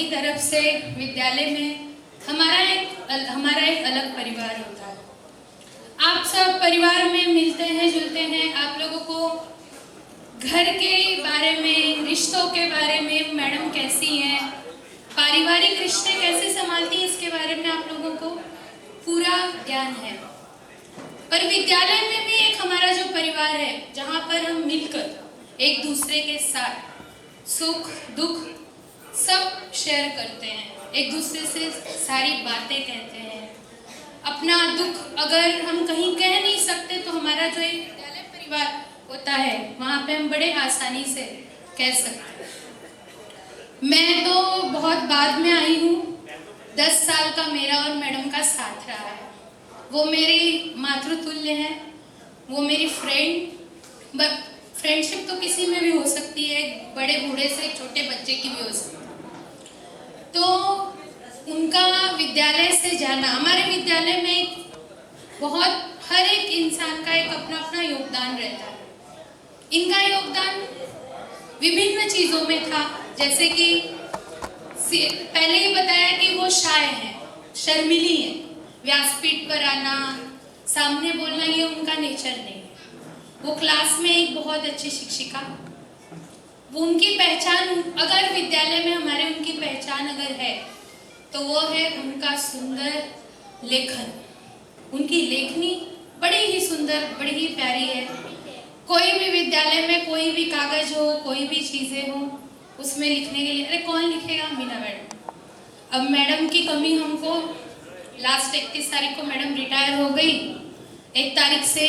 की तरफ से विद्यालय में हमारा एक अलग परिवार होता है। आप सब परिवार में मिलते हैं जुलते हैं। आप लोगों को घर के बारे में, रिश्तों के बारे में, मैडम कैसी हैं, पारिवारिक रिश्ते कैसे संभालती हैं, इसके बारे में आप लोगों को पूरा ज्ञान है। पर विद्यालय में भी एक हमारा जो परिवार है, जहाँ पर हम मिलकर एक दूसरे के साथ सुख दुख सब शेयर करते हैं, एक दूसरे से सारी बातें कहते हैं। अपना दुख अगर हम कहीं कह नहीं सकते तो हमारा जो एक विद्यालय परिवार होता है, वहाँ पे हम बड़े आसानी से कह सकते हैं। मैं तो बहुत बाद में आई हूँ। 10 साल का मेरा और मैडम का साथ रहा है। वो मेरी मातृतुल्य है, वो मेरी फ्रेंडशिप तो किसी में भी हो सकती है, बड़े बूढ़े से छोटे बच्चे की भी हो सकती है। तो उनका विद्यालय से जाना, हमारे विद्यालय में हर एक इंसान का एक अपना अपना योगदान रहता है। इनका योगदान विभिन्न चीज़ों में था, जैसे कि पहले ही बताया कि वो शाय हैं, शर्मीली हैं। व्यासपीठ पर आना, सामने बोलना, ये उनका नेचर नहीं है। वो क्लास में एक बहुत अच्छी शिक्षिका, वो उनकी पहचान, अगर विद्यालय में हमारे उनकी पहचान अगर है तो वो है उनका सुंदर लेखन। उनकी लेखनी बड़ी ही सुंदर, बड़ी ही प्यारी है। कोई भी विद्यालय में कोई भी कागज हो, कोई भी चीज़ें हो, उसमें लिखने के लिए, अरे कौन लिखेगा? मीना मैडम। अब मैडम की कमी हमको, लास्ट 31 तारीख को मैडम रिटायर हो गई, 1 तारीख से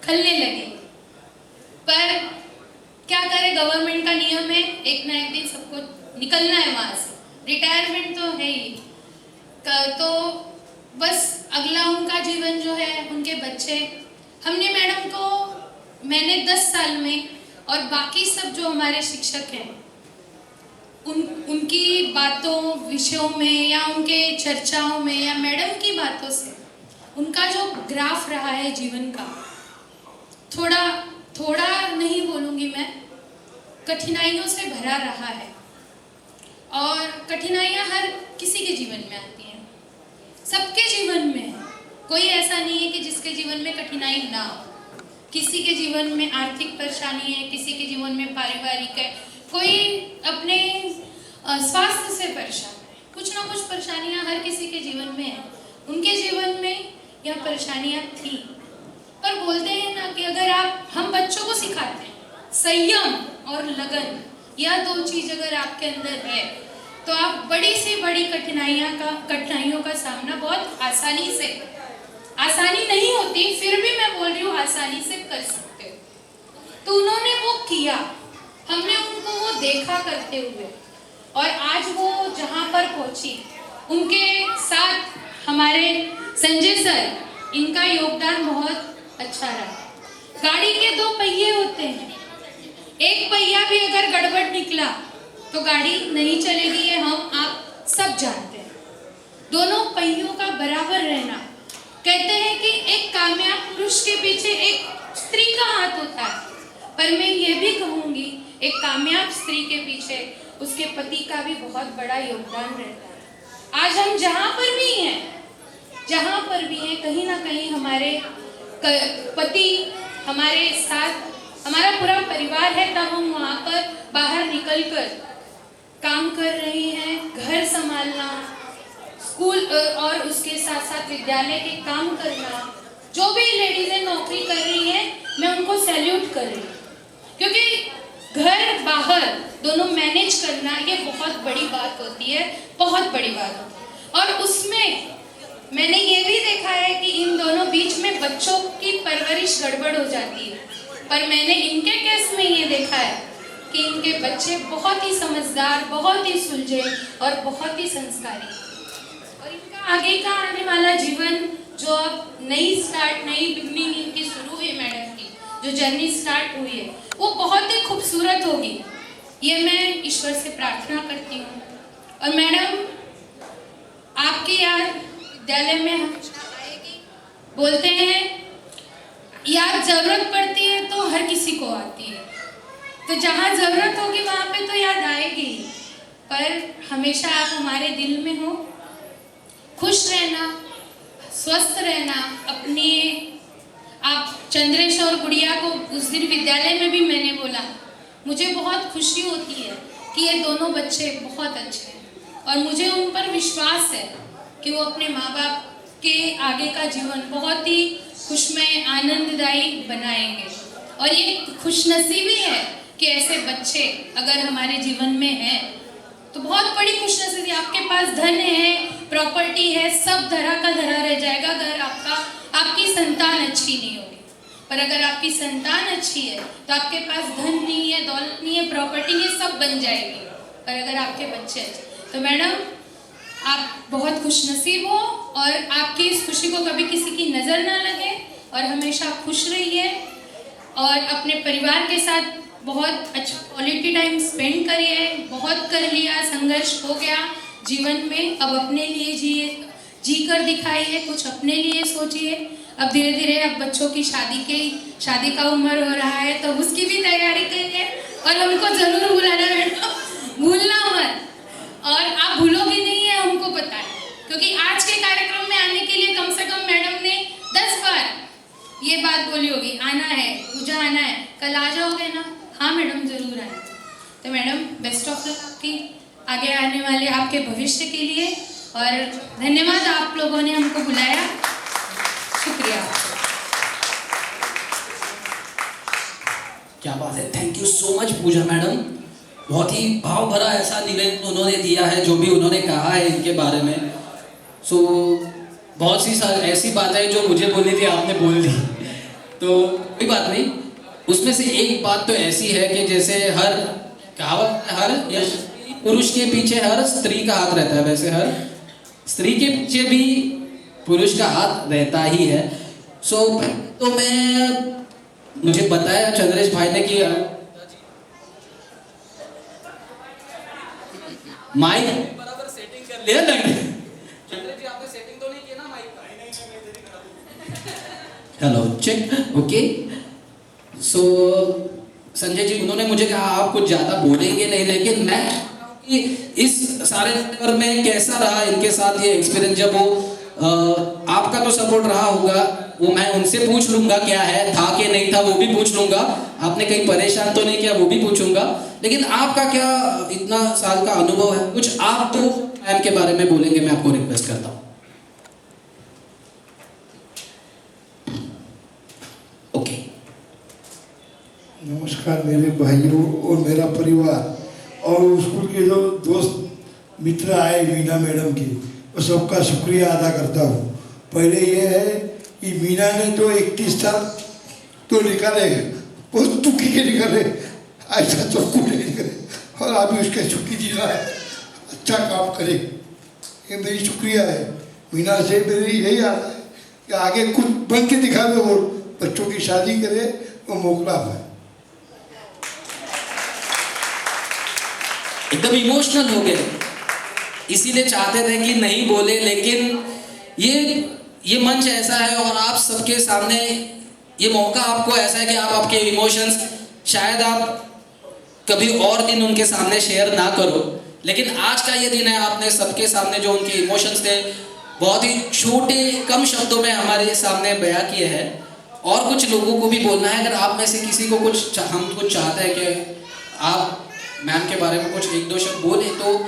खलने लगी। पर क्या करें, गवर्नमेंट का नियम है, एक ना एक दिन सबको निकलना है वहाँ से, रिटायरमेंट तो है ही। तो बस अगला उनका जीवन जो है, उनके बच्चे, हमने मैडम को, मैंने 10 साल में और बाकी सब जो हमारे शिक्षक हैं, उनकी बातों, विषयों में या उनके चर्चाओं में या मैडम की बातों से उनका जो ग्राफ रहा है जीवन का, थोड़ा नहीं बोलूँगी मैं, कठिनाइयों से भरा रहा है। और कठिनाइयाँ हर किसी के जीवन में आती हैं, सबके जीवन में है। कोई ऐसा नहीं है कि जिसके जीवन में कठिनाई ना हो। किसी के जीवन में आर्थिक परेशानी है, किसी के जीवन में पारिवारिक है, कोई अपने स्वास्थ्य से परेशान है। कुछ ना कुछ परेशानियां हर किसी के जीवन में है। उनके जीवन में यह परेशानियां थी। पर बोलते हैं ना कि अगर हम बच्चों को सिखाते हैं संयम और लगन, यह 2 चीज अगर आपके अंदर है तो आप बड़ी से बड़ी कठिनाइयों का सामना बहुत आसानी नहीं होती, फिर भी मैं बोल रही हूँ आसानी से कर सकते हो। तो उन्होंने वो किया, हमने उनको वो देखा करते हुए, और आज वो जहाँ पर पहुँची, उनके साथ हमारे संजय सर, इनका योगदान बहुत अच्छा रहा। गाड़ी के 2 पहिए होते हैं, एक पहिया भी अगर गड़बड़ निकला तो गाड़ी नहीं चलेगी, ये हम आप सब जानते हैं। दोनों पहियों का बराबर रहना, कहते हैं कि एक कामयाब पुरुष के पीछे एक स्त्री का हाथ होता है, पर मैं ये भी कहूँगी एक कामयाब स्त्री के पीछे उसके पति का भी बहुत बड़ा योगदान रहता है। आज हम जहाँ पर भी हैं, कहीं ना कहीं हमारे पति हमारे साथ, हमारा पूरा परिवार है, तब हम वहाँ पर बाहर निकलकर काम कर रहे हैं। घर संभालना, स्कूल और उसके साथ साथ विद्यालय के काम करना, जो भी लेडीजें नौकरी कर रही हैं, मैं उनको सैल्यूट कर रही हूँ, क्योंकि घर बाहर दोनों मैनेज करना ये बहुत बड़ी बात होती है, बहुत बड़ी बात होती है। और उसमें मैंने ये भी देखा है कि इन दोनों बीच में बच्चों की परवरिश गड़बड़ हो जाती है, पर मैंने इनके केस में ये देखा है कि इनके बच्चे बहुत ही समझदार, बहुत ही सुलझे और बहुत ही संस्कारी, और इनका आगे का आने वाला जीवन जो अब नई बिगनिंग इनकी शुरू हुई, मैडम की जो जर्नी स्टार्ट हुई है, वो बहुत ही खूबसूरत होगी, ये मैं ईश्वर से प्रार्थना करती हूँ। और मैडम, आपकी याद विद्यालय में हमेशा आएगी। बोलते हैं याद जरूरत पड़ती है तो हर किसी को आती है, तो जहाँ जरूरत होगी वहाँ पे तो याद आएगी, पर हमेशा आप हमारे दिल में हो। खुश रहना, स्वस्थ रहना। अपने आप चंद्रेश और गुड़िया को उस दिन विद्यालय में भी मैंने बोला, मुझे बहुत खुशी होती है कि ये दोनों बच्चे बहुत अच्छे हैं और मुझे उन पर विश्वास है कि वो अपने माँ बाप के आगे का जीवन बहुत ही खुशमय आनंददायी बनाएंगे। और ये खुशनसीबी है कि ऐसे बच्चे अगर हमारे जीवन में हैं तो बहुत बड़ी खुशनसीबी। आपके पास धन है, प्रॉपर्टी है, सब धरा का धरा रह जाएगा अगर आपकी संतान अच्छी नहीं होगी। पर अगर आपकी संतान अच्छी है तो आपके पास धन नहीं है, दौलत नहीं है, प्रॉपर्टी नहीं है, सब बन जाएगी। पर अगर आपके बच्चे अच्छे, तो मैडम आप बहुत खुशनसीब हो और आपकी इस खुशी को कभी किसी की नज़र ना लगे और हमेशा खुश रहिए और अपने परिवार के साथ बहुत अच्छा क्वालिटी टाइम स्पेंड करिए। बहुत कर लिया, संघर्ष हो गया जीवन में, अब अपने लिए जी कर दिखाइए, कुछ अपने लिए सोचिए। अब धीरे धीरे अब बच्चों की शादी का उम्र हो रहा है तो उसकी भी तैयारी करिए और हमको ज़रूर बुलाना मैडम, भूलना मत। और आप भूलोगे नहीं है, हमको पता है, क्योंकि आज के कार्यक्रम में आने के लिए कम से कम मैडम ने 10 बार ये बात बोली होगी, आना है, पूजा आना है, कल आ जाओगे ना? हाँ मैडम, ज़रूर आए। तो मैडम बेस्ट ऑफ लक आपकी आगे आने वाले आपके भविष्य के लिए, और धन्यवाद आप लोगों ने हमको बुलाया, शुक्रिया। क्या बात है, thank you so much Pooja madam. बहुत ही भाव भरा ऐसा निवेदन उन्होंने दिया है, जो भी उन्होंने कहा है इनके बारे में। सो बहुत सी ऐसी बातें जो मुझे बोलनी थी आपने बोल दी, तो कोई बात नहीं। उसमें से एक बात तो ऐसी है कि जैसे हर कहावत, हर पुरुष के पीछे हर स्त्री का हाथ रहता है, वैसे हर स्त्री के पीछे भी पुरुष का हाथ रहता ही है। सो तो मुझे बताया चंद्रेश भाई ने कि माइक बराबर सेटिंग कर लिया लगे। चंद्रेश जी आपने सेटिंग तो नहीं किया ना माइक का? Hello check, okay. So Sanjay ji उन्होंने मुझे कहा आप कुछ ज़्यादा बोलेंगे नहीं, लेकिन मैं कि इस सारे चक्कर में कैसा रहा इनके साथ ये एक्सपीरियंस। जब वो आपका तो सपोर्ट रहा होगा, वो मैं उनसे पूछ लूँगा क्या है, था कि नहीं था वो भी पूछ लूँगा, आपने कहीं परेशान तो नहीं किया वो भी पूछूंगा। लेकिन आपका क्या इतना साल का अनुभव है, कुछ आप तो मैम के बारे में बोलेंगे, मैं आपको रिक्वेस्ट करता हूँ। ओके। नमस्कार मेरे भाइयों और मेरा परिवार और स्कूल के जो दोस्त मित्र आए मीना मैडम की, वो सबका शुक्रिया अदा करता हूँ। पहले ये है कि मीना ने तो 31 साल तो निकाले, बहुत दुखी के निकाले, ऐसा तो कुछ नहीं निकाले, और अभी उसके छुट्टी दी रहा है, अच्छा काम करे, ये मेरी शुक्रिया है। मीना से मेरी यही आता है कि आगे कुछ बन के दिखावे और बच्चों की शादी करे, वो मोकला है। एकदम इमोशनल हो गए, इसीलिए चाहते थे कि नहीं बोले, लेकिन ये मंच ऐसा है और आप सबके सामने ये मौका आपको ऐसा है कि आप आपके इमोशंस शायद आप कभी और दिन उनके सामने शेयर ना करो, लेकिन आज का ये दिन है, आपने सबके सामने जो उनके इमोशंस थे बहुत ही छोटे कम शब्दों में हमारे सामने बयां किए हैं। और कुछ लोगों को भी बोलना है, अगर आप में से किसी को हम कुछ चाहते हैं कि आप मैम के बारे में कुछ 1-2 शब्द बोले तो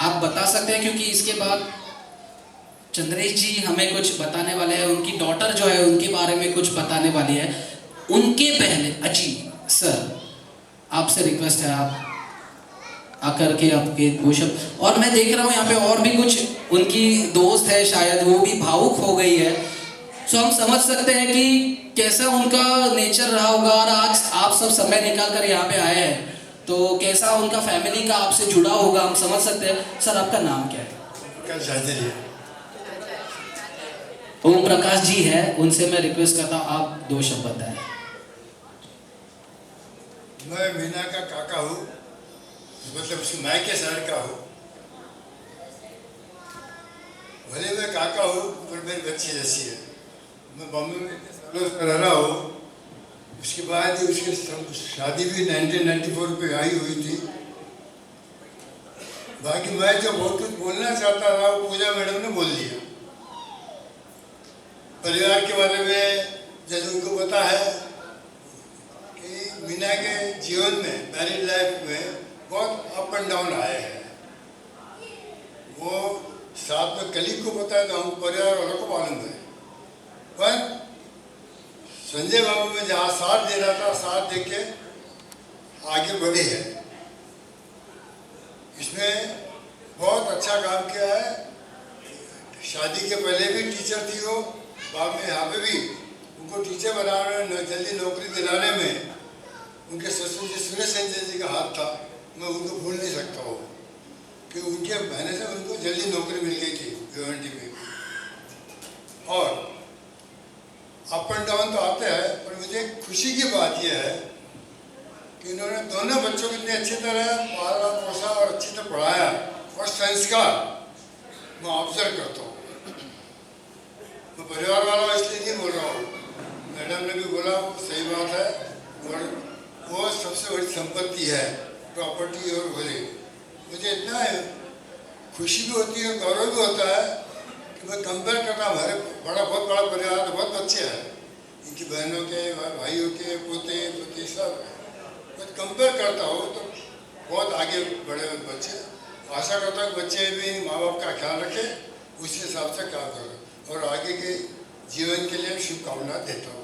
आप बता सकते हैं, क्योंकि इसके बाद चंद्रेश जी हमें कुछ बताने वाले हैं, उनकी डॉटर जो है उनके बारे में कुछ बताने वाली है। उनके पहले अजी सर आपसे रिक्वेस्ट है, आप आकर के आपके 2 शब्द। और मैं देख रहा हूँ यहाँ पे और भी कुछ उनकी दोस्त है, शायद वो भी भावुक हो गई है, सो हम समझ सकते हैं कि कैसा उनका नेचर रहा होगा। और आज आप सब समय निकाल कर यहाँ पे आए हैं तो कैसा उनका फैमिली का आपसे जुड़ा होगा, हम समझ सकते हैं। सर आपका नाम क्या है? ओम प्रकाश जी है, उनसे मैं रिक्वेस्ट करता हूँ आप 2 शब्द बताएं। मैं मीना का काका हूँ, मतलब उसकी मायके शहर का हूँ। भले मैं काका हूँ पर मेरी बच्ची जैसी है। मैं बॉम्बे में सालों से रह रहा हूँ। उसके बाद उसकी शादी भी 1994 पे आई हुई थी। बाकी मैं जो बहुत कुछ बोलना चाहता था वो पूजा मैडम ने बोल दिया। परिवार के बारे में जैसे उनको पता है कि मीना के जीवन में, मैरिड लाइफ में बहुत अप एंड डाउन आए हैं। वो साथ में कलीग को पता है तो हम परिवार वालों को मालूम है। पर संजय बाबू में जहाँ साथ दे रहा था, साथ दे के आगे बढ़ी है। इसमें बहुत अच्छा काम किया है। शादी के पहले भी टीचर थी वो, बाद में यहाँ पे भी उनको टीचर बनाने, जल्दी नौकरी दिलाने में उनके ससुर जी सुरेश संजय जी का हाथ था। मैं उनको भूल नहीं सकता हूँ कि उनके बहने से उनको जल्दी नौकरी मिल गई थी यूएनटी में। और अप एंड डाउन तो आते हैं, पर मुझे खुशी की बात यह है कि इन्होंने दोनों बच्चों को इतने अच्छी तरह पाला पोसा और अच्छी तरह पढ़ाया। और संस्कार मैं ऑब्जर्व करता हूँ। मैं परिवार वाला इसलिए नहीं बोल रहा हूँ, मैडम ने भी बोला सही बात है। और वो सबसे बड़ी संपत्ति है, प्रॉपर्टी और भले। मुझे इतना खुशी भी होती है, गौरव भी होता है कि मैं कंपेयर करता हूँ। हमारे बहुत बड़ा परिवार, बहुत बच्चे हैं, इनकी बहनों के, भाइयों के, पोते पोती सब। मैं कंपेयर करता हूँ तो बहुत आगे बढ़े बच्चे। आशा करता हूँ बच्चे भी माँ बाप का ख्याल रखें, उसी हिसाब से काम करें और आगे के जीवन के लिए शुभकामनाएं देता हूँ।